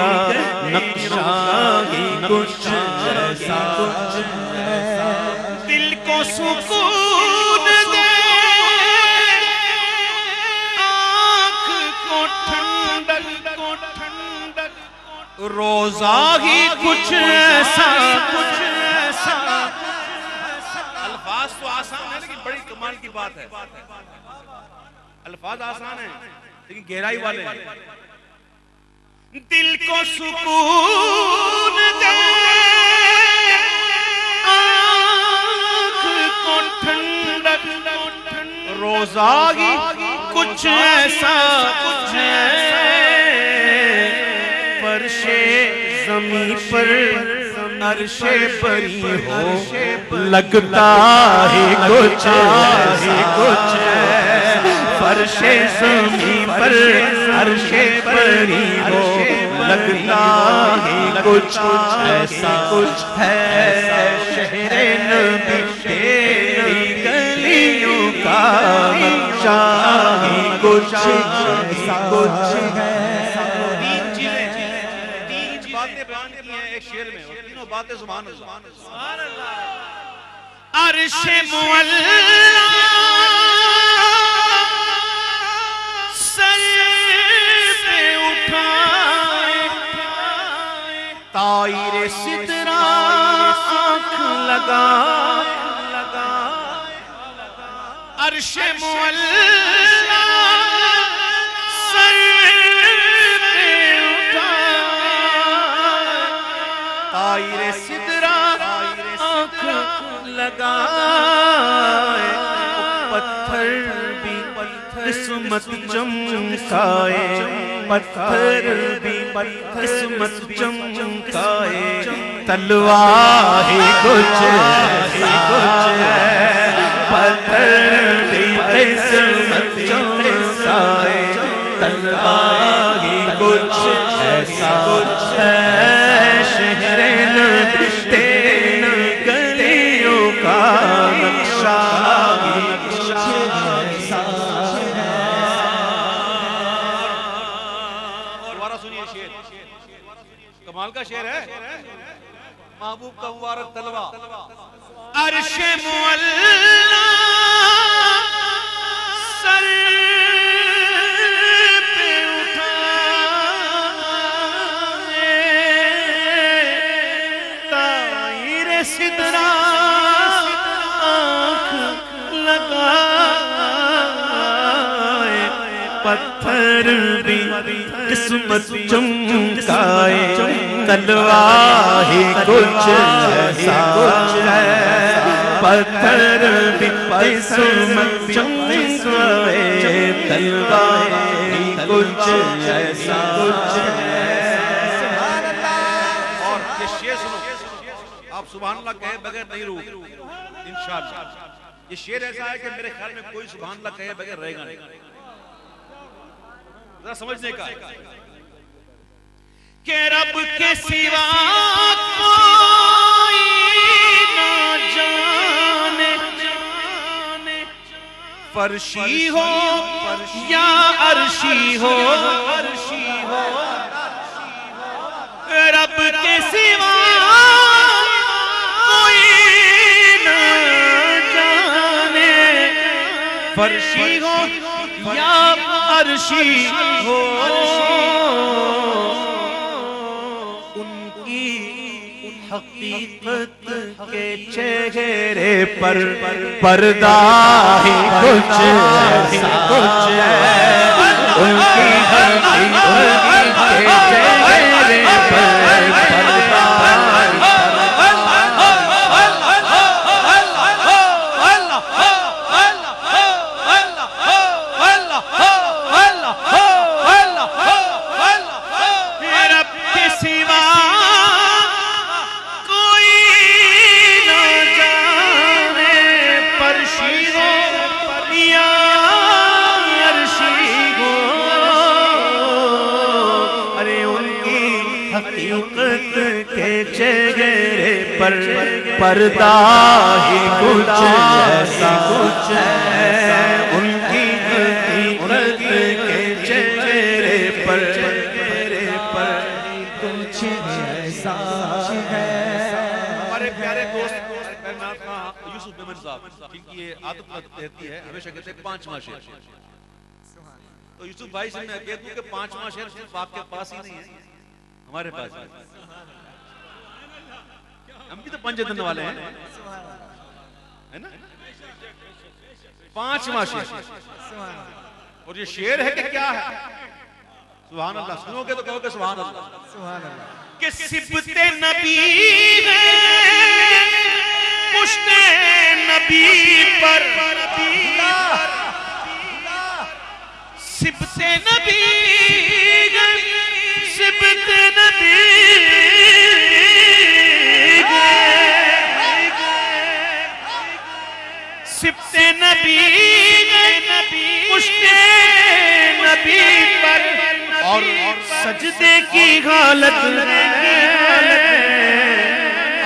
का नक्शा ही कुछ ऐसा दिल को सुकून दे, आँख को ठंडक, रोजा ही कुछ ऐसा, अल्फाज तो आसान है लेकिन बड़ी कमाल की बात है। अल्फाज आसान है लेकिन गहराई वाले हैं। दिल को सुकून दे, आँख को ठंडक, रोजा ही कुछ ऐसा है, फर्शे ज़मीं पर अर्शे परी हो, लगता है कुछ फर्शे ज़मीं पर अर्शे परी हो, लगता है कुछ ऐसा कुछ है। शहरे नबी तेरी गलियों का नक्शा ही कुछ ऐसा कुछ है। शेर में तीनों बातें सुभान अल्लाह। अर्शे मुअल्ला सर पे उठाए, ताईरे सिदरा आँख लगा, अर्शे मुअल्ला सर ताईरे सिदरा आँख लगाए, पत्थर भी किस्मत चमकाए, पत्थर भी किस्मत चमकाए, तलवार ही कुछ है, पत्थर भी किस्मत चमकाए, तलवार ही कुछ ऐसा कुछ है। शहरे नबी तेरी गलियों का नक्शा दोबारा सुनिए शेर, कमाल का शेर है। महबूब का मुबारक तलवा। अर्शे मुअल्ला सर पे उठाए, ताईरे सिदरा आँख लगाए, पत्थर भी किस्मत चमकाए, तलवार ही कुछ ऐसा है, पत्थर भी किस्मत चमकाए, तलवार ही कुछ ऐसा कुछ है। और ये शेर सुनो, आप सुभान अल्लाह कहे बगैर नहीं रोगे इंशाअल्लाह। ये शेर ऐसा है कि मेरे ख्याल में कोई सुभान अल्लाह कहे बगैर रहेगा नहीं। जरा समझने का कि रब के सिवा कोई ना जाने, फर्शी हो या अर्शी हो, रब के सिवा कोई ना जाने, फर्शी हो या अर्शी हो, उनकी हकीकत के चेहरे पर पर्दा ही कुछ ऐसा कुछ है, उनकी हकीकत के चेहरे पर पर्दा हकीकत के चेहरे पर पर्दा ही कुछ ऐसा कुछ है, उनकी हकीकत के चेहरे पर यूसुफ मेमन साहब, क्योंकि ये आदत रहती है, हमेशा कहते हैं 5वां शेर। तो यूसुफ भाई से मैं कह दूं कि 5वां शेर सिर्फ आपके पास ही नहीं है, हमारे पास है। हम भी तो पंजे दिन वाले हैं, है ना? 5वां शेर, और ये शेर है कि क्या है? सुभान अल्लाह। सुनोगे तो कहोगे सुभान अल्लाह। सुभान अल्लाह। कि सिबते नबी पुश्ते नबी पर, सिबते नबी, सिबते नबी, सिबते नबी पुश्ते नबी पर, और सजदे की हालत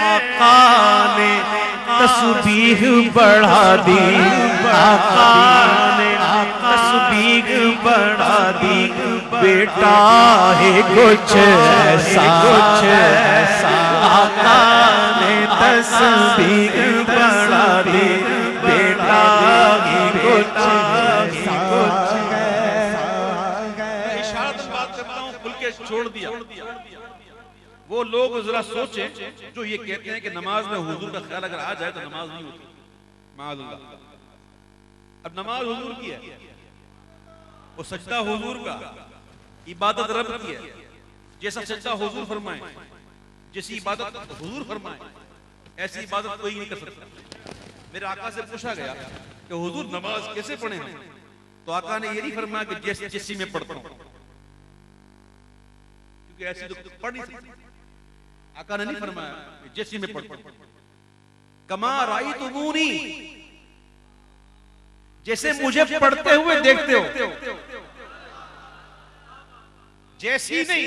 आका ने तस्बीह बढ़ा दी, आका ने तस्बीह बढ़ा दी, बेटा है कुछ ऐसा, आका ने तस्बीह बढ़ा दी, बेटा है कुछ ऐसा। छोड़ दिया। वो लोग जरा सोचे जो ये कहते हैं कि नमाज में हुजूर का ख्याल अगर आ जाए तो नमाज नहीं होती, माअज़ल्लाह। अब नमाज हुजूर की है, वो सजदा हुजूर का, इबादत रब की है। जैसा सजदा हुजूर फरमाए, जैसी इबादत हुजूर फरमाए, ऐसी इबादत कोई नहीं कर सकता। मेरे आका से पूछा गया कि हुजूर नमाज कैसे पढ़े हम, तो आका ने ये नहीं फरमाया कि जैसे जैसी मैं पढ़ता हूं, ऐसी तो पढ़ नहीं सकती। आका ने नहीं फरमाया जैसी मैं पढ़ता हूं, कमा रायतुमूनी, जैसे मुझे पढ़ते हुए देखते हो, जैसी नहीं,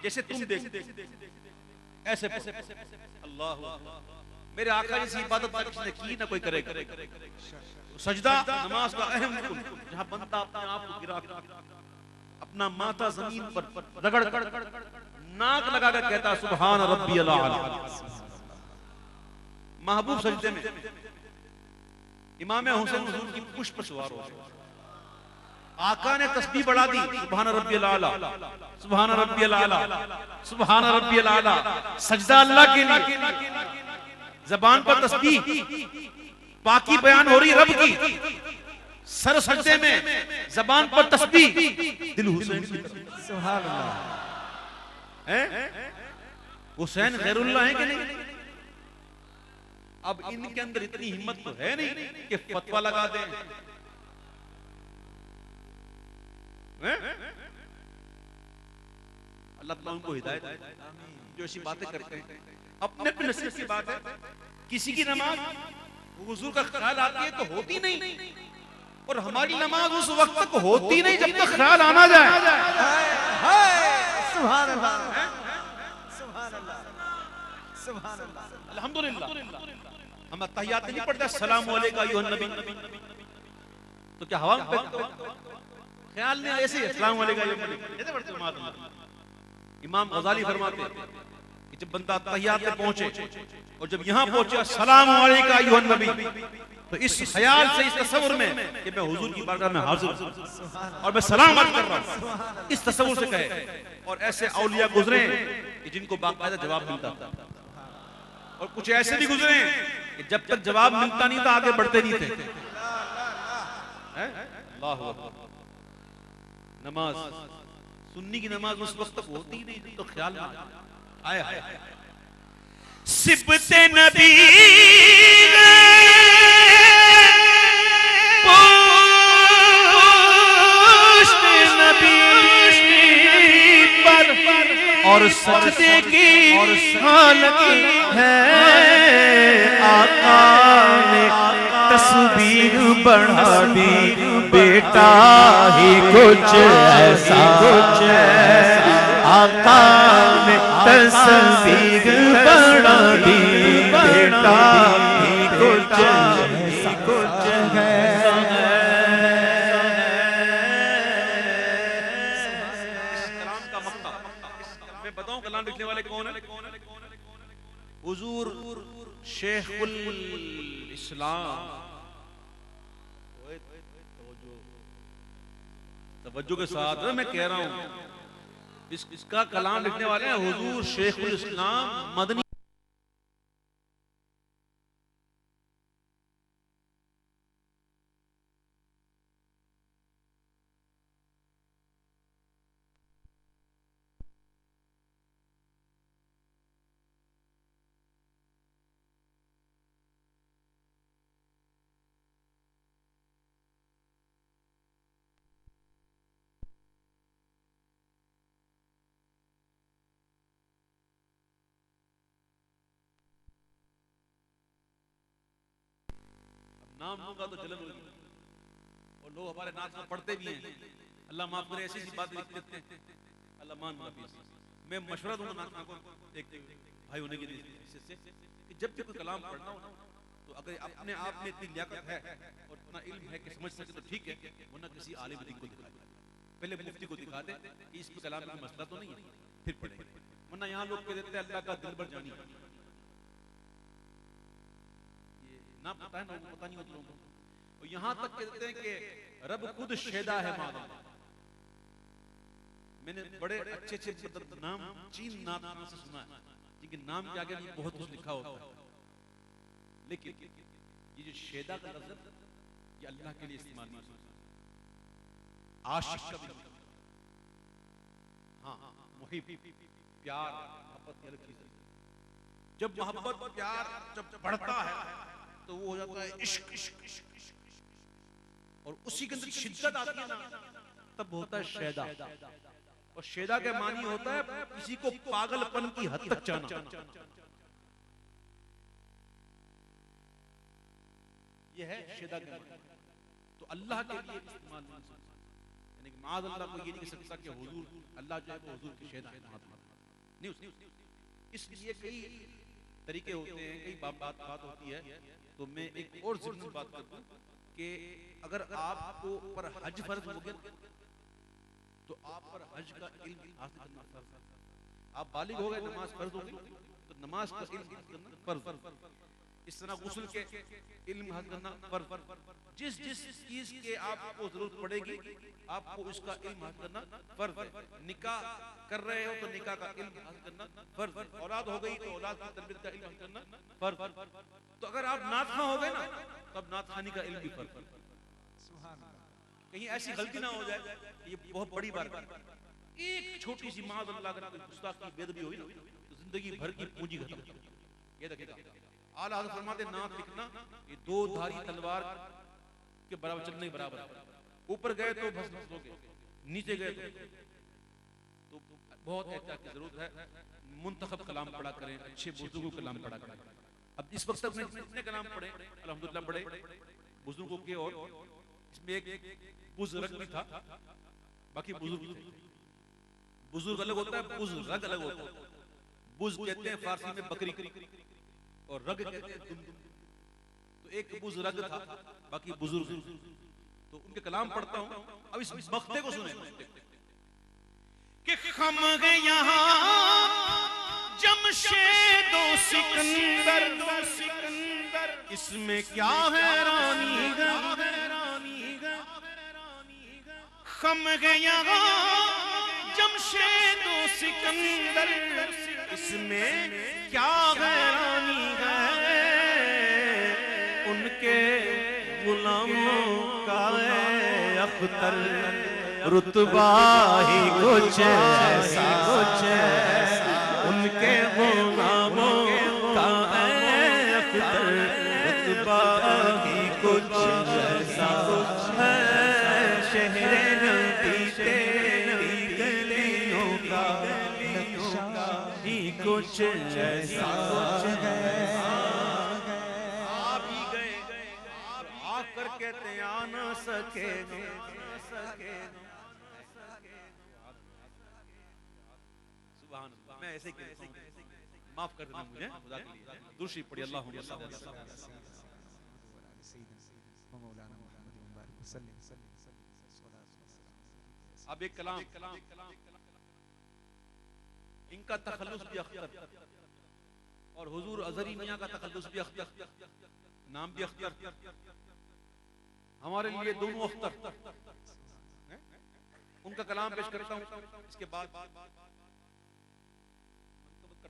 जैसे तुम देखते ऐसे। अल्लाह, मेरे आका जैसी इबादत किसने की ना कोई करेगा। सजदा नमाज का अहम रुकन, जहां बंदा अपने आप को गिरा, अपना माथा जमीन पर रगड़ कर नाक लगाकर कहता सुभान रब्बियल आला। महबूब सजदे में इमाम हुसैन हुजूर की पुष्प सवार हो, आका ने तस्बीह बढ़ा दी, सुभान रब्बियल आला, सुभान रब्बियल आला, सुभान रब्बियल आला। सजदा अल्लाह के लिए, जबान पर तस्बीह, पाकी बयान हो रही रब की, सर सजदे में, जबान पर तस्बीह, दिल हुसैन की तरफ। सुभान अल्लाह। हुसैन खैरुल्लाह है कि नहीं? अब इनके अंदर इतनी हिम्मत तो है नहीं कि फतवा लगा दें। अल्लाह ताला उनको हिदायत दे, जो ऐसी बातें करते हैं। अपने अपने नसीब की बात है, किसी की नमाज हुजूर का ख्याल आती है तो होती नहीं, और हमारी नमाज उस वक्त तक होती नहीं जब तक ख्याल आना जाए। सुभान अल्लाह, सुभान अल्लाह, सुभान अल्लाह, अल्हम्दुलिल्लाह। हम तहियात नहीं पढ़ते अस्सलामु अलैका अय्युहन नबी, तो क्या हवा में ख्याल नहीं ऐसे अस्सलामु अलैका अय्युहन नबी ऐसे पढ़ते हो? इमाम गजाली फरमाते हैं कि जब बंदा तहियात में पहुंचे और जब यहां पहुंचे अस्सलामु अलैका अय्युहन नबी, तो इस ख्याल से, इस तसव्वुर में कि मैं हुजूर की बारगाह में हाजिर हूं और मैं सलाम अर्ज कर रहा हूं, इस तसव्वुर से कहे। और ऐसे औलिया गुजरे कि जिनको बाकायदा जवाब मिलता था, और कुछ ऐसे भी गुजरे कि जब तक जवाब मिलता नहीं था आगे बढ़ते नहीं थे। अल्लाहू अकबर। नमाज, सुन्नी की नमाज उस वक्त तक होती नहीं तो ख्याल में आया। सिबते नबी और सजदे की हालत है, आका ने तस्बीह बढ़ा दी, बेटा ही कुछ ऐसा, आका ने तस्बीह बढ़ा दी, बेटा ही कुछ ऐसा, कुछ है। कलाम लिखने वाले कौन है? हुजूर शेखुल इस्लाम, तवज्जो के साथ मैं कह रहा हूं, इसका कलाम लिखने वाले हैं हुजूर शेखुल इस्लाम मदनी। नाम लूंगा तो जलन होगी, और लोग हमारे नाथ में पढ़ते भी हैं, अल्लाह माफ करे ऐसी बात लिख देते हैं, अल्लाह मान माफी। मैं मशवरा दूंगा नाथ को एक भाई होने के लिए से कि जब भी कोई कलाम पढ़ना हो तो अगर अपने आप में इतनी लियाकत है और इतना इल्म है कि समझ सके तो ठीक है, वरना किसी आलिम दीन को दिखा दे, पहले मुफ्ती को दिखा दे कि इस पे कलाम का मसला तो नहीं है, फिर पढ़े। वरना यहाँ लोग कह देते हैं अल्लाह का दिल भर जानी, ना पता है ना, पता नहीं होता लोगों को, और यहां तक कहते हैं कि रब खुद शेदा है मालूम। मैंने बड़े अच्छे अच्छे नाम चीन नाम से सुना है, लेकिन नाम के आगे बहुत कुछ लिखा होता है, लेकिन ये जो शेदा का लफ्ज़ ये अल्लाह के लिए इस्तेमाल नहीं होता, आशिक का भी, हाँ मुहिब प्यार मोहब्बत की अलग चीज है। जब मोहब्बत प्यार जब बढ़ता है तो वो हो जाता है इश्क, इश्क, इश्क, इश्क, इश्क। और उसी के अंदर शिद्दत आती है ना, तब होता है शेदा। और शेदा के मानी होता है किसी को पागलपन की हद तक जाना। ये है शेदा के मानी। तो अल्लाह के लिए इस्तेमाल नहीं, यानी कि माज़ अल्लाह को ये नहीं कह सकता कि हुजूर अल्लाह जो है वो हुजूर की शेदा है, नहीं। इसलिए कई तरीके होते हैं, कई बात होती है। तो मैं एक और ज़रूरी बात करता हूं कि अगर आपको पर हज फर्ज हो गया तो आप पर हज का इल्म हासिल करना फर्ज है। आप बालिग हो गए, नमाज फर्ज हो गई तो नमाज का इल्म हासिल करना फर्ज। इस तरह गुस्ल के इल्म हासिल करना फर्ज। जिस चीज के आपको जरूरत पड़ेगी आपको इसका इल्म हासिल करना फर्ज है। निकाह कर रहे हो तो निकाह का इल्म हासिल करना फर्ज है। औलाद हो गई तो औलाद की तरबियत का इल्म हासिल करना फर्ज। तो अगर आप नात खां हो गए ना तो अब नात खानी का इल्म भी फर्ज है। कहीं ऐसी गलती ना हो जाए, ये बहुत बड़ी बात है। एक छोटी सी माज़ अल्लाह अगर गुस्ताखी बेदबी हुई ना तो जिंदगी भर की पूंजी खत्म। ये देखिएगा आला हज़रत फरमाते नात लिखना ये दो धारी तलवार के बराबर चलने के बराबर है। ऊपर गए तो भस्म हो गए, नीचे गए तो बहुत एहतियात की जरूरत है। मुंतखब कलाम पढ़ा करें, अच्छे बुजुर्गों के कलाम पढ़ा करें। अब इस वक्त तक जितने कलाम पढ़े अल्हम्दुलिल्लाह पढ़े बुजुर्गों के, और इसमें एक बुजुर्ग भी था, बाकी बुजुर्ग अलग होता है, बुजुर्ग अलग होता है। बुज कहते हैं फारसी में बकरी और रग कहते हैं दुम। तो एक बुजुर्ग था, बाकी बुजुर्ग। तो उनके कलाम पढ़ता हूं। अब इस मक्ते को सुने कि खम गए यहाँ जमशेदो सिकंदर, इसमें क्या है रानी है, खम गए यहाँ जमशेदो सिकंदर, इसमें क्या हैरानी है। उनके गुलामों का अख्तर रुतबा ही कुछ ऐसा, उनके गुलामों का अख्तर रुतबा ही कुछ ऐसा है। शहरे नबी तेरी गलियों का ही कुछ ऐसा है। आप ही गए आकर कहते आ न सके, सुभान अल्लाह। मैं ऐसे कहता हूं, माफ कर देना मुझे, खुदा के लिए दूसरी पढ़ी अल्लाहुम्मा सल्ली अला सय्यिदना। अब एक कलाम इनका तखल्लुस भी अख्तर, और हुजूर अजहरी मियां का तकद्दुस भी अख्तर, नाम भी अख्तर, हमारे लिए दोनों अख्तर। उनका कलाम पेश करता हूँ, इसके बाद का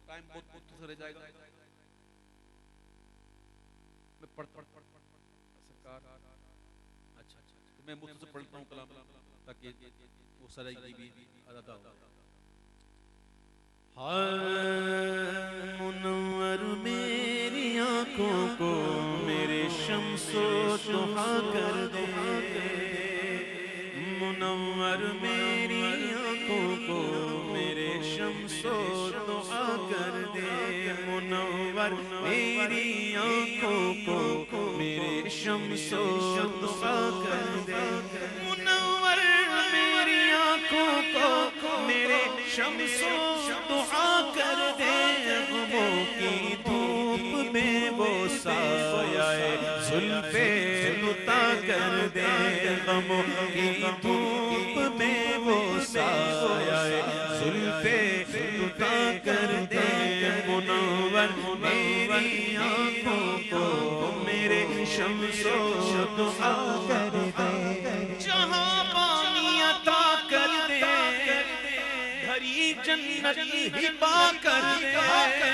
टाइम बहुत रह जाएगा। मैं पढ़ सरकार, अच्छा तो मैं मुझसे पढ़ता हूँ कलाम ताकि वो सराय की भी अदा हो। मुनव्वर मेरी आंखों को मेरे शम्सो दुहा कर दे, मुनव्वर मेरी आंखों को मेरे शम्सो दुहा कर दे, मुनव्वर मेरी आंखों को मेरे शम्सो दुहा कर दे, मुनव्वर मेरी आंखों को मेरे शम्सो दुआ कर दे, गमों की धूप में वो साया जुल्फे लुता कर दे, गमों की धूप में वो साया जुल्फे लुता कर दे, मुनव्वर मेरी आंखों को मेरे शम्सो दुआ कर दे, जहां पानी अता कर दे भरी जन्नत हिबा कर दे,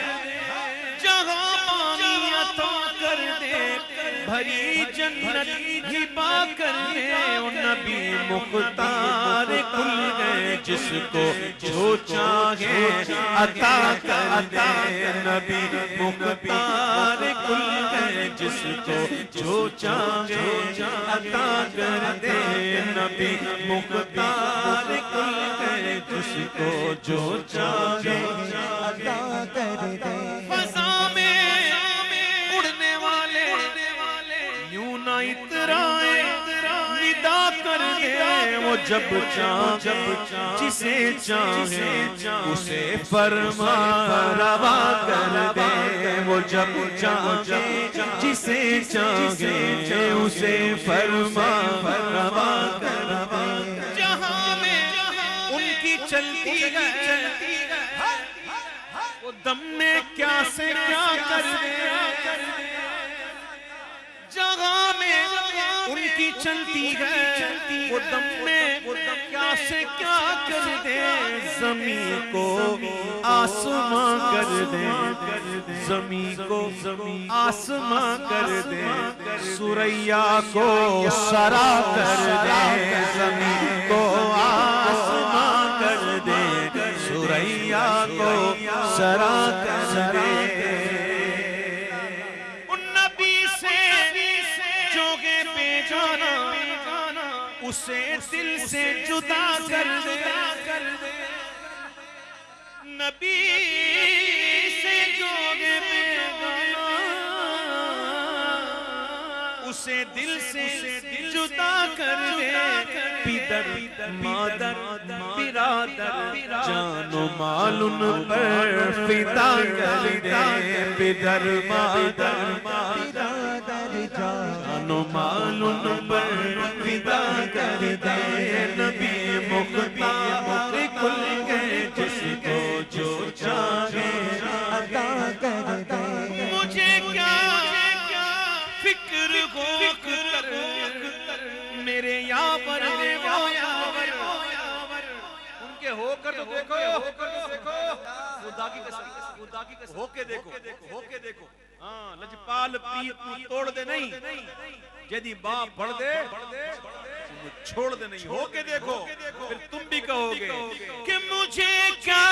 जहां पानी अता कर दे भरी जन्नत हिबा कर दे, ओ नबी मुख्तार कुल गए जिसको जो चाहे अता कर दे, नबी मुख्तार कुल गए जिसको जो चाहे अता कर दे, नबी मुख्तार कुल गए जिसको जो चाहे अता कर दे, फज़ा में उड़ने वाले यूं ना इतराए निदा कर दे, वो जब चाहे जिसे चाहे उसे फरमा रवा कर दे, वो जब चाहे जिसे चाहे उसे फरमा रवा कर दे, जहां में उनकी चलती है वो दम में क्या से क्या कर दे, जहां में उनकी चलती है वो दम में क्या से क्या कर दे, ज़मीं को आसमां कर दे, ज़मीं को आसमां कर दे, सुरैया को सरा कर दे, ज़मीं को आसमां कर दे, सुरैया को सरा कर दे, उसे दिल से जुदा कर दे, नबी से जोगे बेगाना उसे दिल से जुदा कर दे, पितर मादर बिरादर जानो माल उन पर फिदा कर दे, पितर मादर बिरादर जानो माल उन पर फिदा कर दे, नबी मुख्तार कुल गए जिसको जो चाहे अता कर दे, मुझे क्या फिक्र हो मेरे यावर वो यावर, उनके होकर तो देखो, खुदा की कसम होके देखो, होके देखो, हाँ लजपाल प्रीत तोड़ दे नहीं, यदि बाप बढ़ दे छोड़ दे नहीं, होके देखो फिर तुम भी कहोगे कि मुझे क्या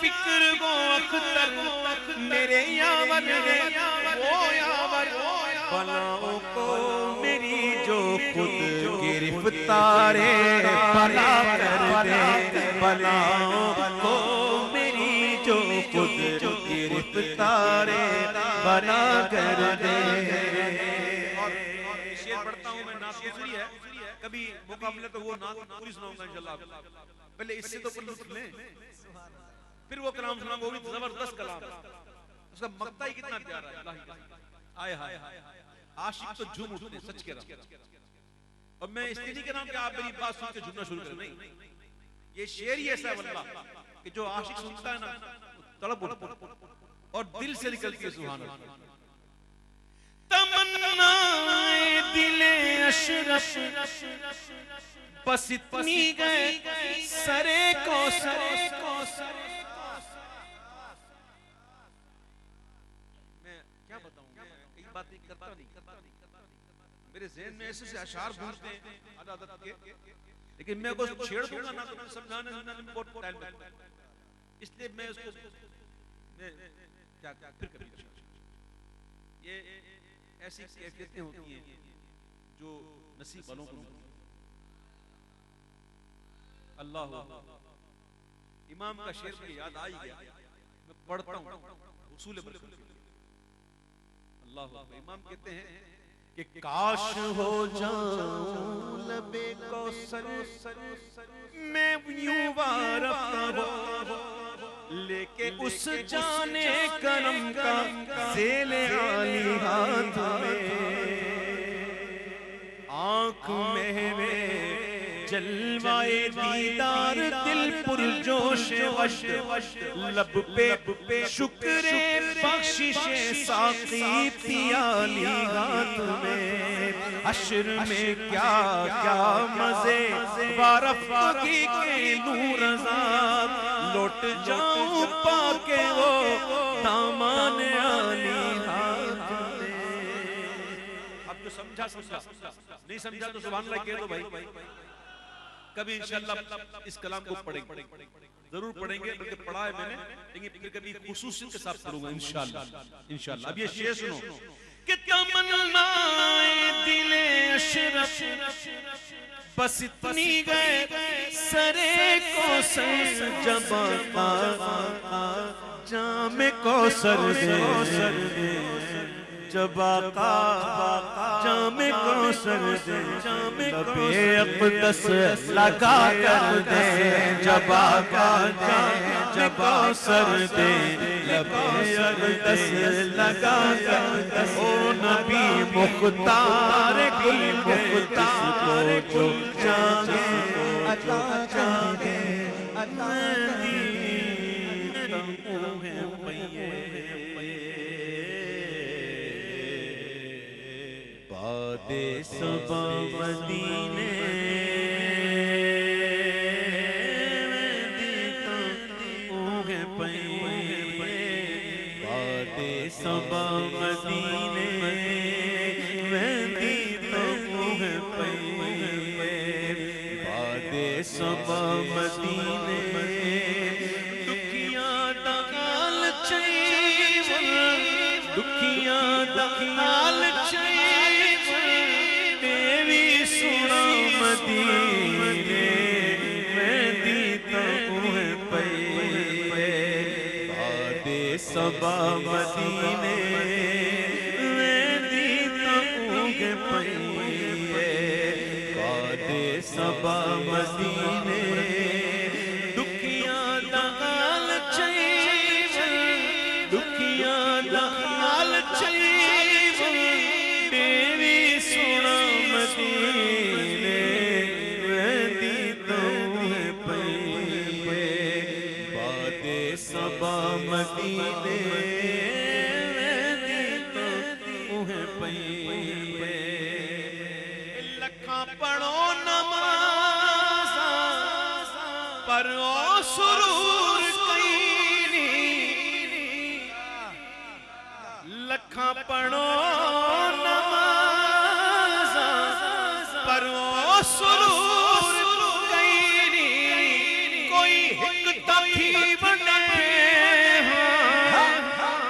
फिक्र वो अख्तर मेरे यावर वो यावर, बलाओं को मेरी जो खुद गिरफ्तारे भला कर दे, बलाओं को मेरी जो खुद गिरफ्तारे भला कर दे। शेर पढ़ता हूँ मैं, नात दूसरी है, कभी मुकाबले तो वो नात पूरी सुनाऊंगा इंशाल्लाह, पहले इससे तो लुत्फ लें, फिर वो कलाम सुनाऊंगा, वो भी जबरदस्त कलाम, उसका मक्ता ही कितना प्यारा है, आए हाय आशिक तो झूम उठते सच कह रहा हूं, और मैं इसलिए नहीं कह रहा हूं कि आप मेरी बात सुन के झूमना शुरू करें, नहीं, ये शेर ही ऐसा है वल्लाह कि जो आशिक सुनता है ना तड़प उठता, और दिल से निकलती है सुभान अल्लाह। तमन्नाए दिले अशरफ बस इतनी गए सरे को मैं क्या बताऊं, मैं कई बातें करता नहीं, मेरे ज़हन में ऐसे अशार गूंजते हैं अदादत के, लेकिन मैं कुछ छेड़ दूंगा ना तो मैं समझाने में बहुत टाइम लगता है, इसलिए मैं उसको मैं क्या फिर कभी ये ऐसी कैफियतें होती हैं जो नसीब वालों को मिलती हैं। अल्लाह इमाम का शेर मुझे याद आ ही गया, मैं पढ़ता हूँ उसूल बरकत। अल्लाह इमाम कहते हैं कि काश हो जाऊं लबे कौसर मैं यूं वारफा हो लेके उस जाने करम का ज़ेले आली हाथ में, आँख मेरे जलवाए दीदार दिल पुरजोश वश लब पे शुक्रे बख्शिशे साक़ी पियाली हाथ में, हश्र में क्या क्या मज़े वारफ़गी के नूर ज़ात लौट जाऊं पाके वो दामन आली हाथ में। अब तो समझा नहीं समझा तो सुभान अल्लाह कह दो भाई। कभी इंशाअल्लाह इस कलाम को पढ़ेंगे, जरूर पढ़ेंगे, बल्कि पढ़ा है मैंने, लेकिन फिर कभी खुसूसियत के साथ पढ़ूंगा इंशाअल्लाह। इंशाअल्लाह अब ये शेर सुनो कि तमन्नाए दिले अशरफ बस इतनी गए सरे को जबा जामे को सर दे जबा का जामे को सर दे लबे अक़दस लगा कर दे जबा का जबा सर दे लबे अक़दस लगा कर दे ओ नबी मुख्तार कुल मुख्तार को जागे अता जागे बादे सबा मदीने सबा मदीने मेहंदी तो मुँह पे बादे सबा मदीने दुखियां दगाल चाहिए दुखियां दगाल चाहिए देवी सुना मदीने मेहंदी तो मुँह पे बादे सबा मदीने वेंदी तूंग पईए बादे सबा मदीने दुखियां दगाल चाहिए दुखियां दगाल चाहिए देवी सुना मदीने वेंदी तूंग पईए बादे सबा मदीने पढ़ो नमाज पर ओ सुरूर कई लखा पढ़ो नमाज पर ओ सुरूर कई कोई हिक तथी बने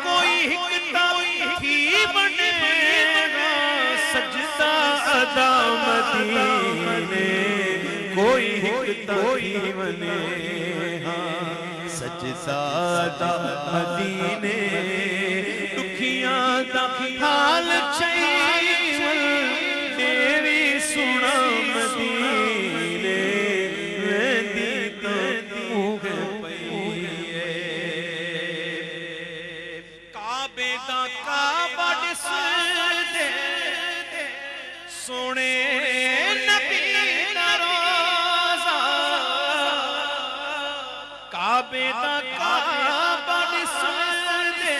कोई हिक तथी बने सजदा अदा मदीने कोई कोई बने सजदा अदा मदीने दुखियां दा हाल चाहिए तेरी सुना मदीने वेंदी तो मुँह पईए काबे दा काबा दिस दे सोने नबी दा रोज़ा काबे दा काबा दिस दे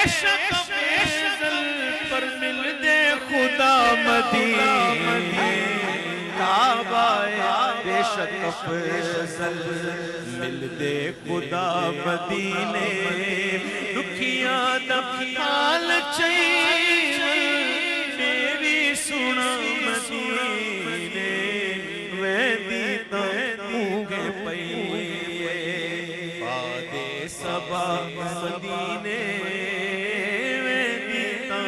बेशक फैज़ल पर मिल दे खुदा मदीने काबा बेशक फैज़ल मिल दे खुदा मदीने दुखिया दफाल चाहिए मेरी सुना मदीने वेदी तो मुगे पईए बादे सबा मदीने वेदी तो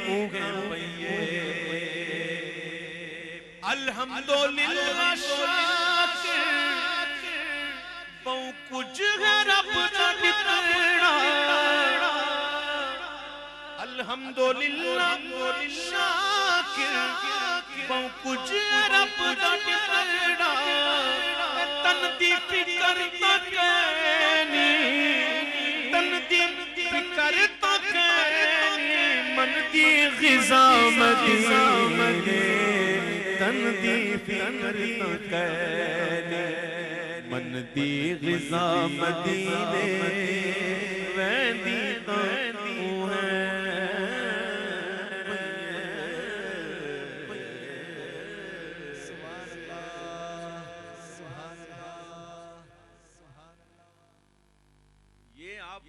मुगे पईए अल्हम्दुलिल्लाह शाकिर बहु कुछ है रब दा दितड़ा अल्हम्दुलिल्लाह शाकिर बहु कुछ है रब दा दितड़ा तन दी फिकर तो कैनी तन दी फिकर तो कैनी मन दी ग़िज़ा मदीने तन दी फिकर तो कैनी मन दी ग़िज़ा मदीने वेंदी तो तू है सुभान अल्लाह सुभान अल्लाह सुभान अल्लाह। ये आप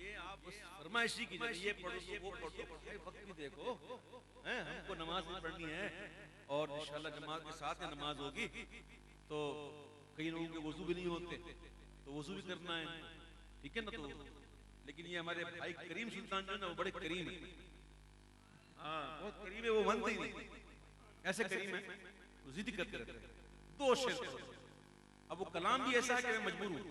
बस फरमाइशी की जगह ये पढ़ो वो पढ़ो वक्त भी देखो हैं हमको नमाज भी पढ़नी है और इंशाल्लाह जमात के साथ ही नमाज होगी तो कई लोगों के वजू भी नहीं होते तो वजू भी करना है ठीक है ना तो लेकिन ये हमारे भाई करीम सुल्तान जो है ना वो बड़े करीम है हाँ बहुत करीम है वो मानते ही नहीं ऐसे करीम है वो जिद करते रहते हैं दो शेर अब वो कलाम भी ऐसा है कि मैं मजबूर हूँ